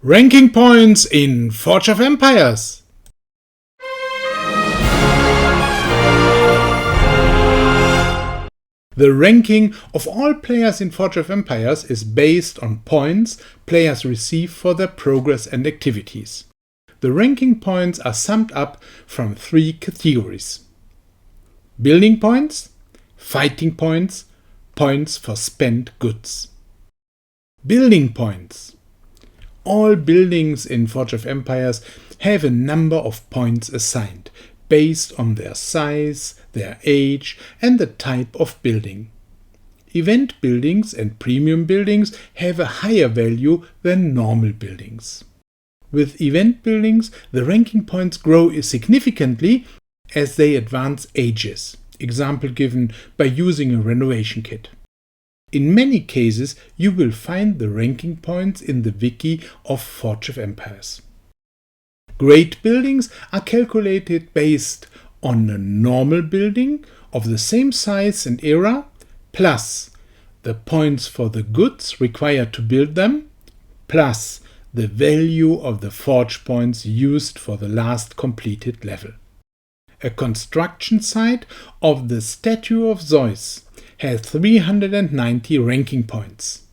Ranking points in Forge of Empires. The ranking of all players in Forge of Empires is based on points players receive for their progress and activities. The ranking points are summed up from three categories: building points, fighting points, points for spent goods. Building points. All buildings in Forge of Empires have a number of points assigned, based on their size, their age, and the type of building. Event buildings and premium buildings have a higher value than normal buildings. With event buildings, the ranking points grow significantly as they advance ages. Example given by using a renovation kit. In many cases, you will find the ranking points in the wiki of Forge of Empires. Great buildings are calculated based on a normal building of the same size and era, plus the points for the goods required to build them, plus the value of the forge points used for the last completed level. A construction site of the statue of Zeus has 390 ranking points.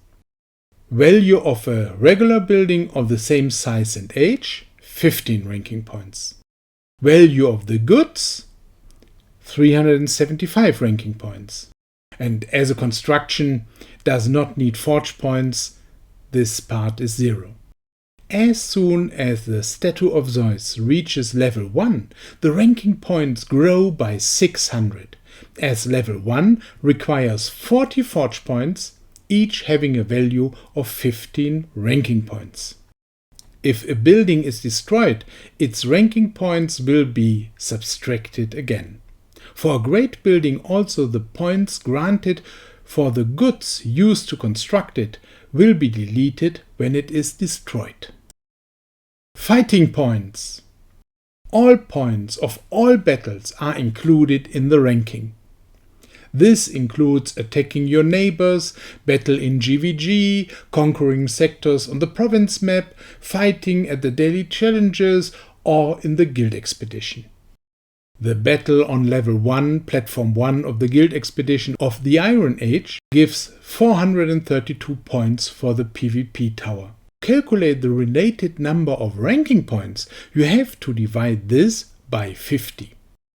Value of a regular building of the same size and age, 15 ranking points. Value of the goods, 375 ranking points. And as a construction does not need forge points, this part is 0. As soon as the statue of Zeus reaches level 1, the ranking points grow by 600, as level 1 requires 40 forge points, each having a value of 15 ranking points. If a building is destroyed, its ranking points will be subtracted again. For a great building also, the points granted for the goods used to construct it will be deleted when it is destroyed. Fighting points. All points of all battles are included in the ranking. This includes attacking your neighbors, battle in GVG, conquering sectors on the province map, fighting at the daily challenges, or in the guild expedition. The battle on level 1, platform 1 of the guild expedition of the Iron Age gives 432 points for the PvP tower. To calculate the related number of ranking points, you have to divide this by 50.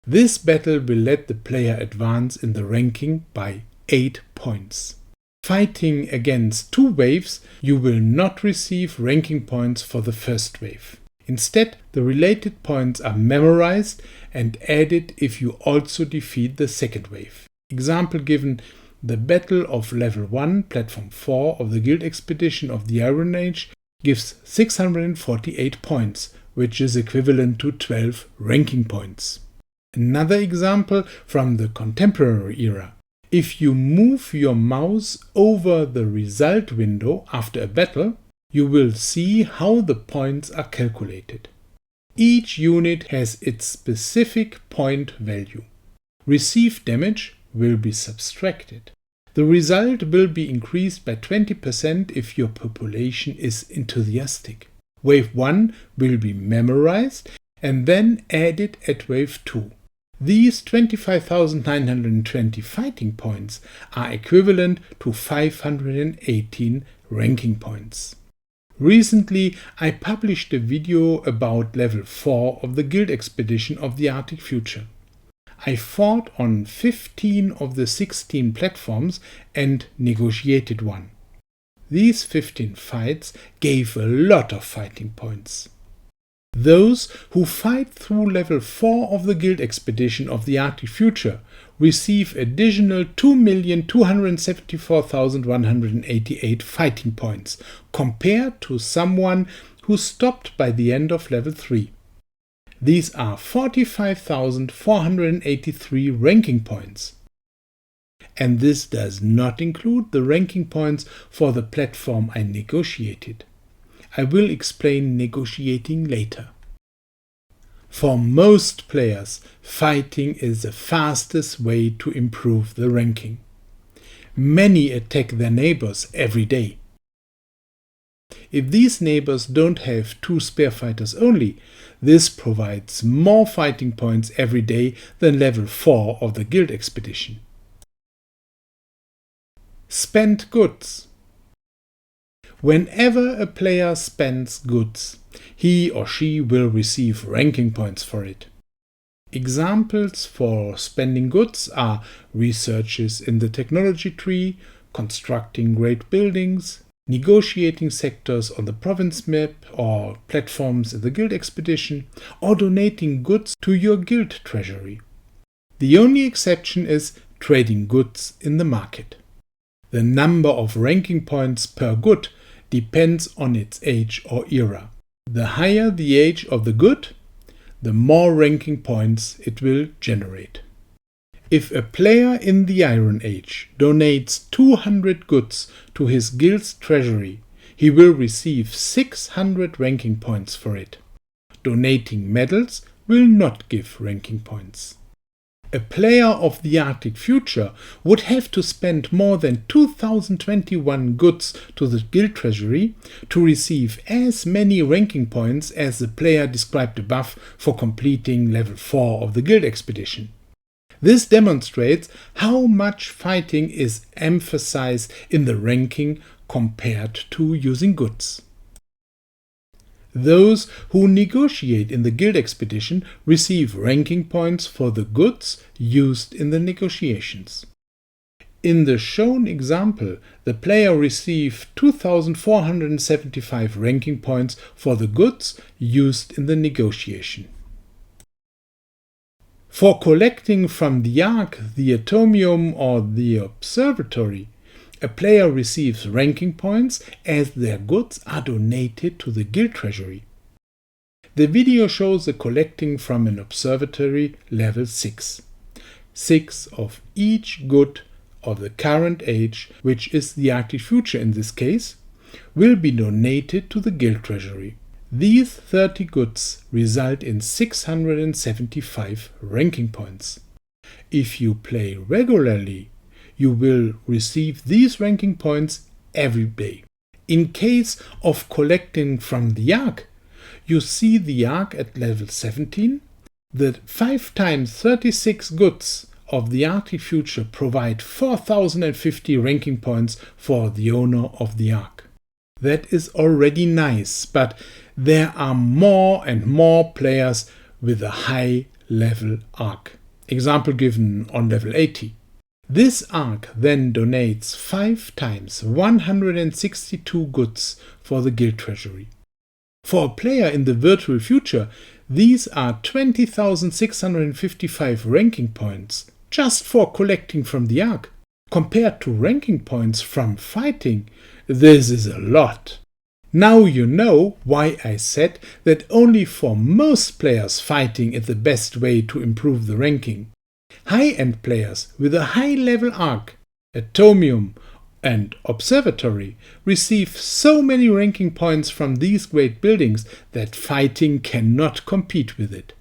This battle will let the player advance in the ranking by 8 points. Fighting against 2 waves, you will not receive ranking points for the first wave. Instead, the related points are memorized and added if you also defeat the second wave. Example given: the battle of level 1, platform 4 of the guild expedition of the Iron Age gives 648 points, which is equivalent to 12 ranking points. Another example from the contemporary era. If you move your mouse over the result window after a battle, you will see how the points are calculated. Each unit has its specific point value. Received damage will be subtracted. The result will be increased by 20% if your population is enthusiastic. Wave 1 will be memorized and then added at wave 2. These 25,920 fighting points are equivalent to 518 ranking points. Recently, I published a video about level 4 of the guild expedition of the Arctic Future. I fought on 15 of the 16 platforms and negotiated one. These 15 fights gave a lot of fighting points. Those who fight through level 4 of the guild expedition of the Arctic Future receive additional 2,274,188 fighting points compared to someone who stopped by the end of level 3. These are 45,483 ranking points. And this does not include the ranking points for the platform I negotiated. I will explain negotiating later. For most players, fighting is the fastest way to improve the ranking. Many attack their neighbors every day. If these neighbors don't have 2 spare fighters only, this provides more fighting points every day than level 4 of the guild expedition. Spend goods. Whenever a player spends goods, he or she will receive ranking points for it. Examples for spending goods are researches in the technology tree, constructing great buildings, negotiating sectors on the province map or platforms in the guild expedition, or donating goods to your guild treasury. The only exception is trading goods in the market. The number of ranking points per good depends on its age or era. The higher the age of the good, the more ranking points it will generate. If a player in the Iron Age donates 200 goods to his guild's treasury, he will receive 600 ranking points for it. Donating medals will not give ranking points. A player of the Arctic future would have to spend more than 2021 goods to the guild treasury to receive as many ranking points as the player described above for completing level 4 of the guild expedition. This demonstrates how much fighting is emphasized in the ranking compared to using goods. Those who negotiate in the guild expedition receive ranking points for the goods used in the negotiations. In the shown example, the player received 2,475 ranking points for the goods used in the negotiation. For collecting from the Ark, the Atomium or the Observatory, a player receives ranking points as their goods are donated to the guild treasury. The video shows the collecting from an observatory level 6. 6 of each good of the current age, which is the Arctic future in this case, will be donated to the guild treasury. These 30 goods result in 675 ranking points. If you play regularly, you will receive these ranking points every day. In case of collecting from the Ark, you see the Ark at level 17. The 5 times 36 goods of the Arctic future provide 4,050 ranking points for the owner of the Ark. That is already nice, but there are more and more players with a high level Ark. Example given on level 80. This Ark then donates 5 times 162 goods for the guild treasury. For a player in the virtual future, these are 20,655 ranking points just for collecting from the Ark. Compared to ranking points from fighting, this is a lot. Now you know why I said that only for most players fighting is the best way to improve the ranking. High-end players with a high-level Ark, Atomium and Observatory receive so many ranking points from these great buildings that fighting cannot compete with it.